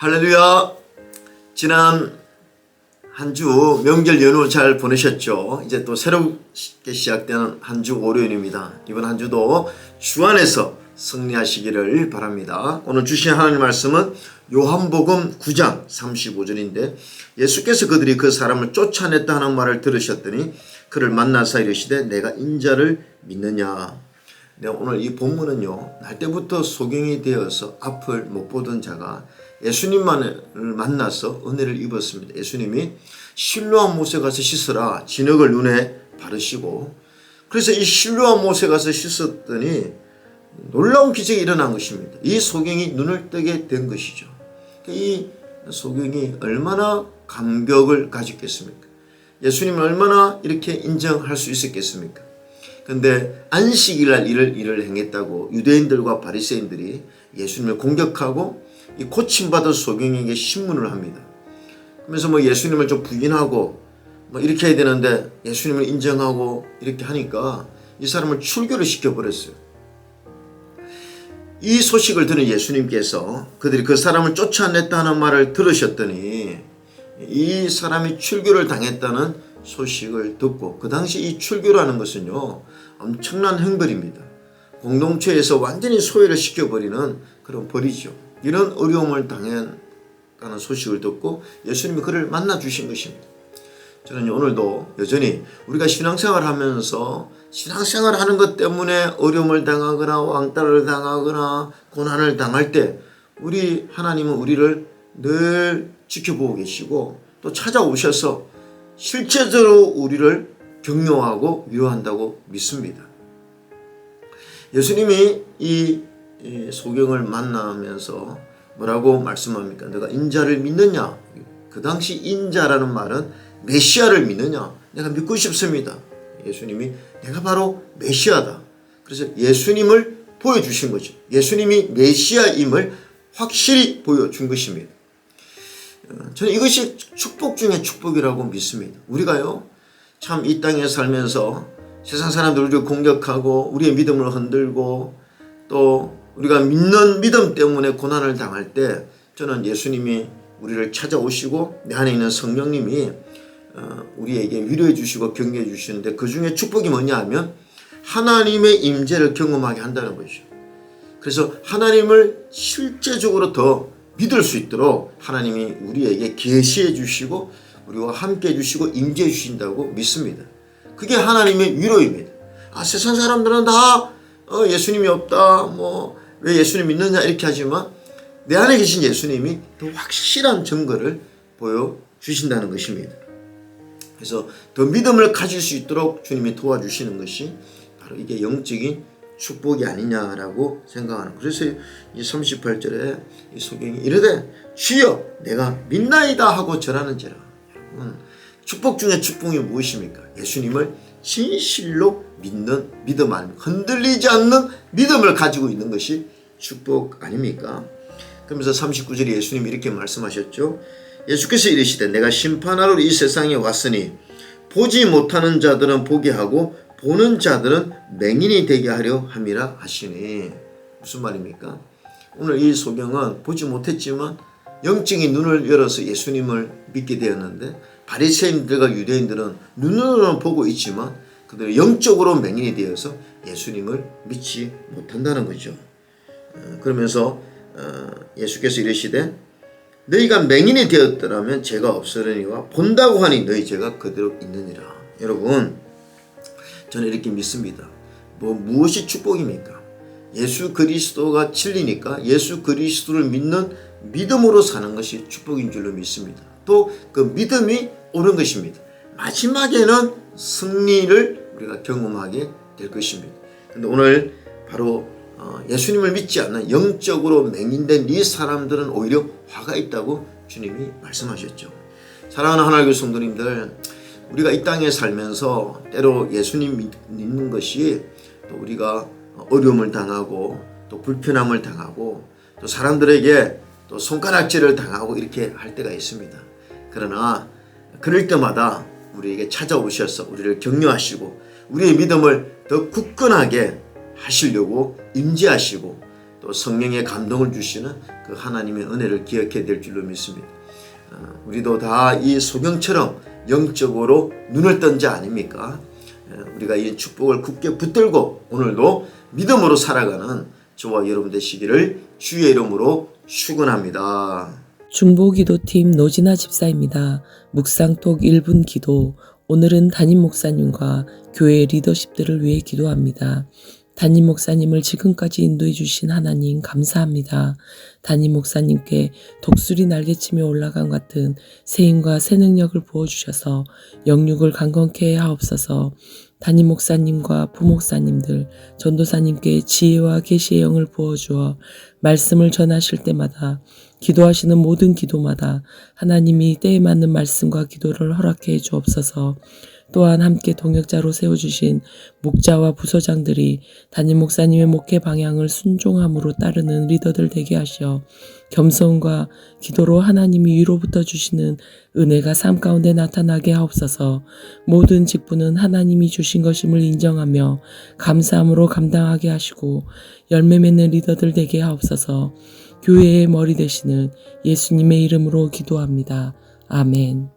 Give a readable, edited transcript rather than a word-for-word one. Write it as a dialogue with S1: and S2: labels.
S1: 할렐루야. 지난 한 주 명절 연휴 잘 보내셨죠? 이제 또 새롭게 시작되는 한 주 월요일입니다. 이번 한 주도 주 안에서 승리하시기를 바랍니다. 오늘 주신 하나님 말씀은 요한복음 9장 35절인데 예수께서 그들이 그 사람을 쫓아냈다 하는 말을 들으셨더니 그를 만나서 이르시되 내가 인자를 믿느냐. 네, 오늘 이 본문은요, 날 때부터 소경이 되어서 앞을 못 보던 자가 예수님만을 만나서 은혜를 입었습니다. 예수님이 실로암 못에 가서 씻으라 진흙을 눈에 바르시고, 그래서 이 실로암 못에 가서 씻었더니 놀라운 기적이 일어난 것입니다. 이 소경이 눈을 뜨게 된 것이죠. 이 소경이 얼마나 감격을 가졌겠습니까? 예수님을 얼마나 이렇게 인정할 수 있었겠습니까? 근데 안식일날 일을 행했다고 유대인들과 바리새인들이 예수님을 공격하고 이 고침받은 소경에게 신문을 합니다. 그러면서 예수님을 좀 부인하고 이렇게 해야 되는데 예수님을 인정하고 이렇게 하니까 이 사람을 출교를 시켜버렸어요. 이 소식을 들은 예수님께서 그들이 그 사람을 쫓아냈다는 말을 들으셨더니 이 사람이 출교를 당했다는 소식을 듣고, 그 당시 이 출교라는 것은요 엄청난 형벌입니다. 공동체에서 완전히 소외를 시켜버리는 그런 벌이죠. 이런 어려움을 당했다는 소식을 듣고 예수님이 그를 만나 주신 것입니다. 저는 오늘도 여전히 우리가 신앙생활을 하면서 신앙생활을 하는 것 때문에 어려움을 당하거나 왕따를 당하거나 고난을 당할 때 우리 하나님은 우리를 늘 지켜보고 계시고 또 찾아오셔서 실제적으로 우리를 격려하고 위로한다고 믿습니다. 예수님이 이 소경을 만나면서 뭐라고 말씀합니까? 내가 인자를 믿느냐? 그 당시 인자라는 말은 메시아를 믿느냐? 내가 믿고 싶습니다. 예수님이 내가 바로 메시아다. 그래서 예수님을 보여주신 거죠. 예수님이 메시아임을 확실히 보여준 것입니다. 저는 이것이 축복 중에 축복이라고 믿습니다. 우리가요, 참 이 땅에 살면서 세상 사람들 우리를 공격하고 우리의 믿음을 흔들고 또 우리가 믿는 믿음 때문에 고난을 당할 때 저는 예수님이 우리를 찾아오시고 내 안에 있는 성령님이 우리에게 위로해 주시고 격려해 주시는데, 그 중에 축복이 뭐냐 하면 하나님의 임재를 경험하게 한다는 것이죠. 그래서 하나님을 실제적으로 더 믿을 수 있도록 하나님이 우리에게 계시해 주시고 우리와 함께 해 주시고 임재해 주신다고 믿습니다. 그게 하나님의 위로입니다. 세상 사람들은 다 예수님이 없다, 왜 예수님 믿느냐 이렇게 하지만 내 안에 계신 예수님이 더 확실한 증거를 보여주신다는 것입니다. 그래서 더 믿음을 가질 수 있도록 주님이 도와주시는 것이 바로 이게 영적인 축복이 아니냐라고 생각하는. 그래서 이 38절에 이 소경이 이르되 주여 내가 믿나이다 하고 절하는지라. 여러분, 축복 중에 축복이 무엇입니까? 예수님을 진실로 믿는 믿음 아닙니까? 흔들리지 않는 믿음을 가지고 있는 것이 축복 아닙니까? 그러면서 39절에 예수님이 이렇게 말씀하셨죠. 예수께서 이르시되 내가 심판하러 이 세상에 왔으니 보지 못하는 자들은 보게 하고 보는 자들은 맹인이 되게 하려 함이라 하시니. 무슨 말입니까? 오늘 이 소경은 보지 못했지만 영적인 눈을 열어서 예수님을 믿게 되었는데, 바리새인들과 유대인들은 눈으로는 보고 있지만 그들은 영적으로 맹인이 되어서 예수님을 믿지 못한다는 거죠. 그러면서 예수께서 이르시되 너희가 맹인이 되었더라면 죄가 없으려니와 본다고 하니 너희 죄가 그대로 있느니라. 여러분, 저는 이렇게 믿습니다. 무엇이 축복입니까? 예수 그리스도가 진리니까 예수 그리스도를 믿는 믿음으로 사는 것이 축복인 줄로 믿습니다. 또 그 믿음이 옳은 것입니다. 마지막에는 승리를 우리가 경험하게 될 것입니다. 그런데 오늘 바로 예수님을 믿지 않는 영적으로 맹인된 이 사람들은 오히려 화가 있다고 주님이 말씀하셨죠. 사랑하는 하나님의 성도님들, 우리가 이 땅에 살면서 때로 예수님 믿는 것이 또 우리가 어려움을 당하고 또 불편함을 당하고 또 사람들에게 또 손가락질을 당하고 이렇게 할 때가 있습니다. 그러나 그럴 때마다 우리에게 찾아오셔서 우리를 격려하시고 우리의 믿음을 더 굳건하게 하시려고 임재하시고 또 성령의 감동을 주시는 그 하나님의 은혜를 기억해야 될 줄로 믿습니다. 우리도 다 이 소경처럼 영적으로 눈을 뜬 자 아닙니까? 우리가 이 축복을 굳게 붙들고 오늘도 믿음으로 살아가는 저와 여러분 되시기를 주의 이름으로 축원합니다.
S2: 중보기도팀 노진아 집사입니다. 묵상톡 1분 기도. 오늘은 담임 목사님과 교회 리더십들을 위해 기도합니다. 담임 목사님을 지금까지 인도해 주신 하나님 감사합니다. 담임 목사님께 독수리 날개치며 올라간 같은 새 힘과 새 능력을 부어주셔서 영육을 강건케 하옵소서. 담임 목사님과 부목사님들, 전도사님께 지혜와 계시의 영을 부어주어 말씀을 전하실 때마다 기도하시는 모든 기도마다 하나님이 때에 맞는 말씀과 기도를 허락해 주옵소서. 또한 함께 동역자로 세워주신 목자와 부서장들이 담임 목사님의 목회 방향을 순종함으로 따르는 리더들 되게 하시어 겸손과 기도로 하나님이 위로부터 주시는 은혜가 삶 가운데 나타나게 하옵소서. 모든 직분은 하나님이 주신 것임을 인정하며 감사함으로 감당하게 하시고 열매 맺는 리더들 되게 하옵소서. 교회의 머리 되시는 예수님의 이름으로 기도합니다. 아멘.